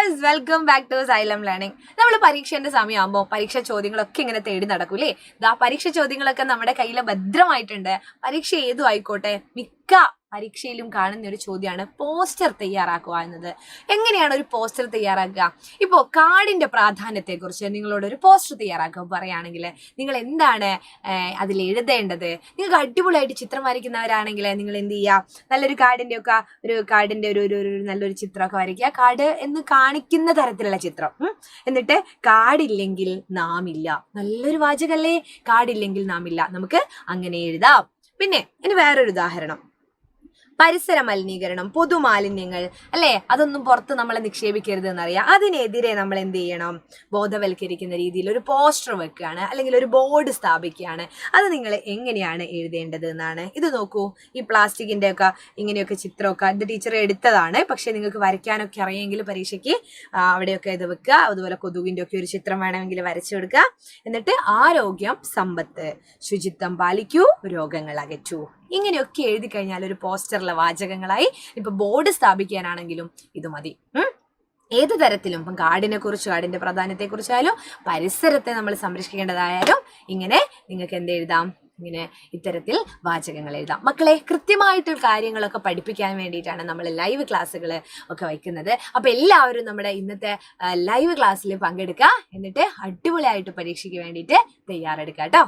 Guys, welcome back to Xylem learning. നമ്മൾ പരീക്ഷേന്റെ സമയമാകുമ്പോൾ പരീക്ഷ ചോദ്യങ്ങളൊക്കെ ഇങ്ങനെ തേടി നടക്കൂലേ. പരീക്ഷ ചോദ്യങ്ങളൊക്കെ നമ്മുടെ കയ്യിൽ ഭദ്രമായിട്ടുണ്ട്. പരീക്ഷ ഏതും ആയിക്കോട്ടെ, മിക്ക പരീക്ഷയിലും കാണുന്ന ഒരു ചോദ്യമാണ് പോസ്റ്റർ തയ്യാറാക്കുക എന്നത്. എങ്ങനെയാണ് ഒരു പോസ്റ്റർ തയ്യാറാക്കുക? ഇപ്പോൾ കാർഡിന്റെ പ്രാധാന്യത്തെക്കുറിച്ച് നിങ്ങളോട് ഒരു പോസ്റ്റർ തയ്യാറാക്കുക പറയുകയാണെങ്കിൽ നിങ്ങൾ എന്താണ് അതിൽ എഴുതേണ്ടത്? നിങ്ങൾക്ക് അടിപൊളിയായിട്ട് ചിത്രം വരയ്ക്കുന്നവരാണെങ്കിൽ നിങ്ങൾ എന്ത് ചെയ്യുക, നല്ലൊരു കാർഡിന്റെ ഒരു നല്ലൊരു ചിത്രമൊക്കെ വരയ്ക്കുക. കാർഡ് എന്ന് കാണിക്കുന്ന തരത്തിലുള്ള ചിത്രം. എന്നിട്ട് കാർഡില്ലെങ്കിൽ നാം ഇല്ല. നല്ലൊരു വാചകല്ലേ, കാർഡില്ലെങ്കിൽ നാം ഇല്ല. നമുക്ക് അങ്ങനെ എഴുതാം. പിന്നെ ഇനി വേറൊരു ഉദാഹരണം, പരിസര മലിനീകരണം, പൊതുമാലിന്യങ്ങൾ അല്ലേ, അതൊന്നും പുറത്ത് നമ്മൾ നിക്ഷേപിക്കരുത് എന്നറിയാം. അതിനെതിരെ നമ്മൾ എന്ത് ചെയ്യണം? ബോധവൽക്കരിക്കുന്ന രീതിയിൽ ഒരു പോസ്റ്റർ വെക്കുകയാണ്, അല്ലെങ്കിൽ ഒരു ബോർഡ് സ്ഥാപിക്കുകയാണ്. അത് നിങ്ങൾ എങ്ങനെയാണ് എഴുതേണ്ടത് എന്നാണ്. ഇത് നോക്കൂ, ഈ പ്ലാസ്റ്റിക്കിന്റെ ഒക്കെ ഇങ്ങനെയൊക്കെ ചിത്രമൊക്കെ ഇത് ടീച്ചർ എടുത്തതാണ്. പക്ഷെ നിങ്ങൾക്ക് വരയ്ക്കാനൊക്കെ അറിയെങ്കിൽ പരീക്ഷയ്ക്ക് അവിടെയൊക്കെ ഇത് വെക്കുക. അതുപോലെ കൊതുകിന്റെ ഒക്കെ ഒരു ചിത്രം വേണമെങ്കിൽ വരച്ചു കൊടുക്കുക. എന്നിട്ട് ആരോഗ്യം, സമ്പത്ത്, ശുചിത്വം പാലിക്കൂ, രോഗങ്ങൾ അകറ്റൂ, ഇങ്ങനെയൊക്കെ എഴുതി കഴിഞ്ഞാൽ ഒരു പോസ്റ്ററിലെ വാചകങ്ങളായി. ഇപ്പൊ ബോർഡ് സ്ഥാപിക്കാനാണെങ്കിലും ഇത് മതി. ഏത് തരത്തിലും ഇപ്പം കാർഡിനെ കുറിച്ച്, കാർഡിന്റെ പ്രാധാന്യത്തെക്കുറിച്ചായാലും പരിസരത്തെ നമ്മൾ സംരക്ഷിക്കേണ്ടതായാലും ഇങ്ങനെ നിങ്ങൾക്ക് എന്ത് എഴുതാം? ഇങ്ങനെ ഇത്തരത്തിൽ വാചകങ്ങൾ എഴുതാം. മക്കളെ, കൃത്യമായിട്ടുള്ള കാര്യങ്ങളൊക്കെ പഠിപ്പിക്കാൻ വേണ്ടിയിട്ടാണ് നമ്മൾ ലൈവ് ക്ലാസ്സുകൾ ഒക്കെ വയ്ക്കുന്നത്. അപ്പോൾ എല്ലാവരും നമ്മുടെ ഇന്നത്തെ ലൈവ് ക്ലാസ്സിൽ പങ്കെടുക്കുക. എന്നിട്ട് അടിപൊളിയായിട്ട് പരീക്ഷയ്ക്ക് വേണ്ടിയിട്ട് തയ്യാറെടുക്കുക കേട്ടോ.